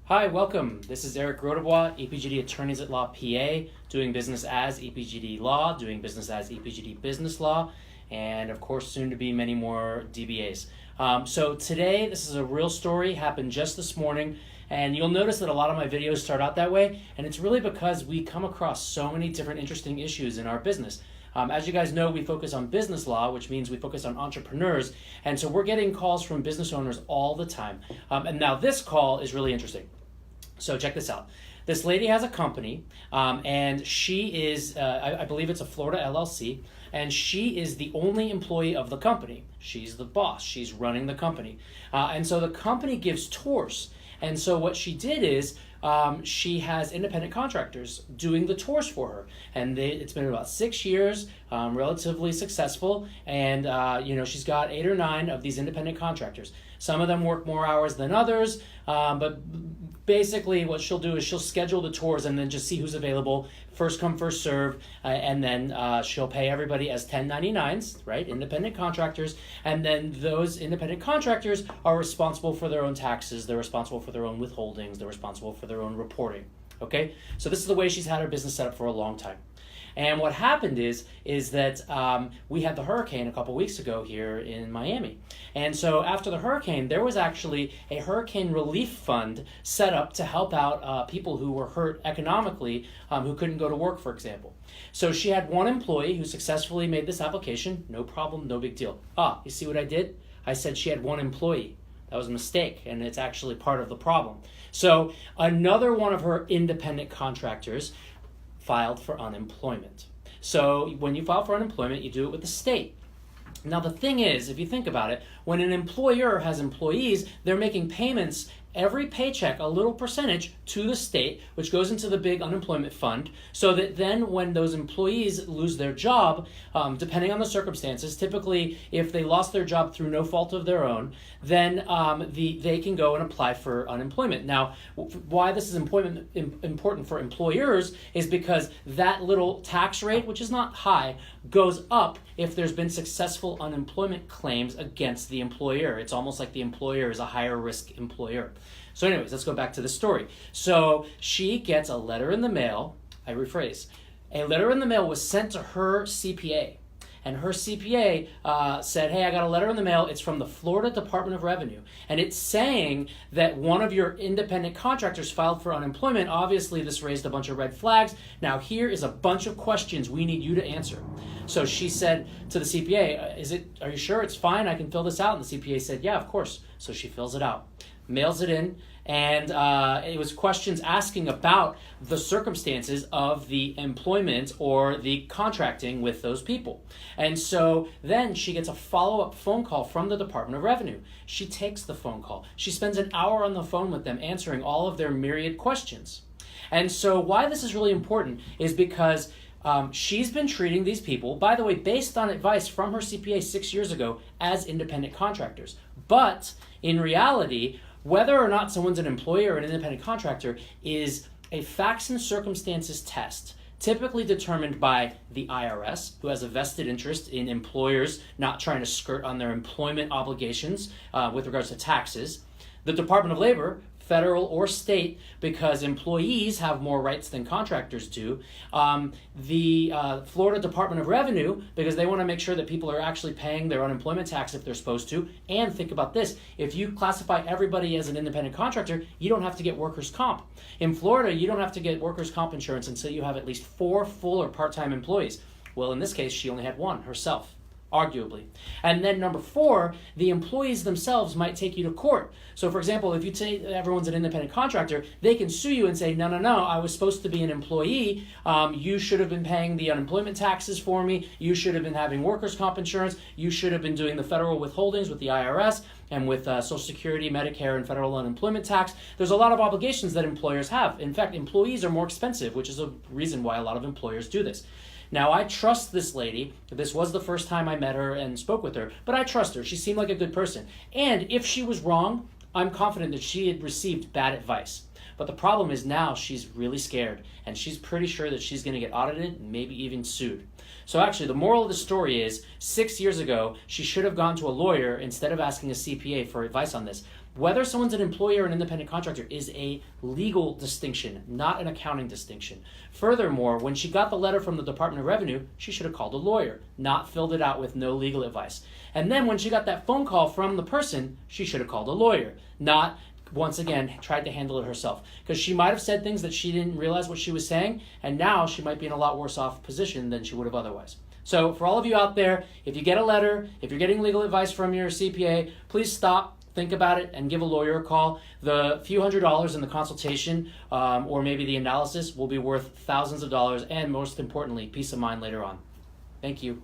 Hi, welcome. This is Eric Rodebois, EPGD Attorneys at Law PA, doing business as EPGD Law, doing business as EPGD Business Law, and of course soon to be many more DBAs. So today, this is a real story, happened just this morning, and you'll notice that a lot of my videos start out that way, and it's really because we come across so many different interesting issues in our business. As you guys know, we focus on business law, which means we focus on entrepreneurs, and so we're getting calls from business owners all the time. And now this call is really interesting. So check this out. This lady has a company, and she is, I believe it's a Florida LLC, and she is the only employee of the company. She's the boss. She's running the company. And so the company gives tours. And so what she did is she has independent contractors doing the tours for her. And it's been about 6 years, relatively successful. And, she's got 8 or 9 of these independent contractors. Some of them work more hours than others, but basically what she'll do is she'll schedule the tours and then just see who's available, first come, first serve, and then she'll pay everybody as 1099s, right, independent contractors, and then those independent contractors are responsible for their own taxes, they're responsible for their own withholdings, they're responsible for their own reporting, okay? So this is the way she's had her business set up for a long time. And what happened is that we had the hurricane a couple weeks ago here in Miami. And so after the hurricane, there was actually a hurricane relief fund set up to help out people who were hurt economically, who couldn't go to work, for example. So she had one employee who successfully made this application. No problem, no big deal. You see what I did? I said she had one employee. That was a mistake, and it's actually part of the problem. So another one of her independent contractors filed for unemployment. So when you file for unemployment, you do it with the state. Now the thing is, if you think about it, when an employer has employees, they're making payments every paycheck, a little percentage, to the state, which goes into the big unemployment fund, so that then when those employees lose their job, depending on the circumstances, typically if they lost their job through no fault of their own, then they can go and apply for unemployment. Now, why this is important for employers is because that little tax rate, which is not high, goes up if there's been successful unemployment claims against the employer. It's almost like the employer is a higher risk employer. So anyways, let's go back to the story. So she gets a letter in the mail. I rephrase. A letter in the mail was sent to her CPA. And her CPA said, hey, I got a letter in the mail. It's from the Florida Department of Revenue. And it's saying that one of your independent contractors filed for unemployment. Obviously, this raised a bunch of red flags. Now, here is a bunch of questions we need you to answer. So she said to the CPA, are you sure it's fine? I can fill this out? And the CPA said, yeah, of course. So she fills it out, mails it in, and it was questions asking about the circumstances of the employment or the contracting with those people. And so then she gets a follow-up phone call from the Department of Revenue. She takes the phone call. She spends an hour on the phone with them answering all of their myriad questions. And so why this is really important is because she's been treating these people, by the way, based on advice from her CPA 6 years ago, as independent contractors. But in reality, whether or not someone's an employee or an independent contractor is a facts and circumstances test, typically determined by the IRS, who has a vested interest in employers not trying to skirt on their employment obligations with regards to taxes, the Department of Labor, federal or state, because employees have more rights than contractors do. The Florida Department of Revenue, because they want to make sure that people are actually paying their unemployment tax if they're supposed to. And think about this, if you classify everybody as an independent contractor, you don't have to get workers' comp. In Florida, you don't have to get workers' comp insurance until you have at least 4 full or part-time employees. Well, in this case, she only had 1 herself, arguably. And then number 4, the employees themselves might take you to court. So for example, if you say everyone's an independent contractor, they can sue you and say, no, I was supposed to be an employee. You should have been paying the unemployment taxes for me. You should have been having workers' comp insurance. You should have been doing the federal withholdings with the IRS and with Social Security, Medicare, and federal unemployment tax. There's a lot of obligations that employers have. In fact, employees are more expensive, which is a reason why a lot of employers do this. Now, I trust this lady. This was the first time I met her and spoke with her, but I trust her. She seemed like a good person. And if she was wrong, I'm confident that she had received bad advice. But the problem is now she's really scared, and she's pretty sure that she's going to get audited and maybe even sued. So actually, the moral of the story is 6 years ago, she should have gone to a lawyer instead of asking a CPA for advice on this. Whether someone's an employee or an independent contractor is a legal distinction, not an accounting distinction. Furthermore, when she got the letter from the Department of Revenue, she should have called a lawyer, not filled it out with no legal advice. And then when she got that phone call from the person, she should have called a lawyer, not, once again, tried to handle it herself. Because she might have said things that she didn't realize what she was saying, and now she might be in a lot worse off position than she would have otherwise. So for all of you out there, if you get a letter, if you're getting legal advice from your CPA, please stop, think about it, and give a lawyer a call. The few $100s in the consultation or maybe the analysis will be worth thousands of dollars and, most importantly, peace of mind later on. Thank you.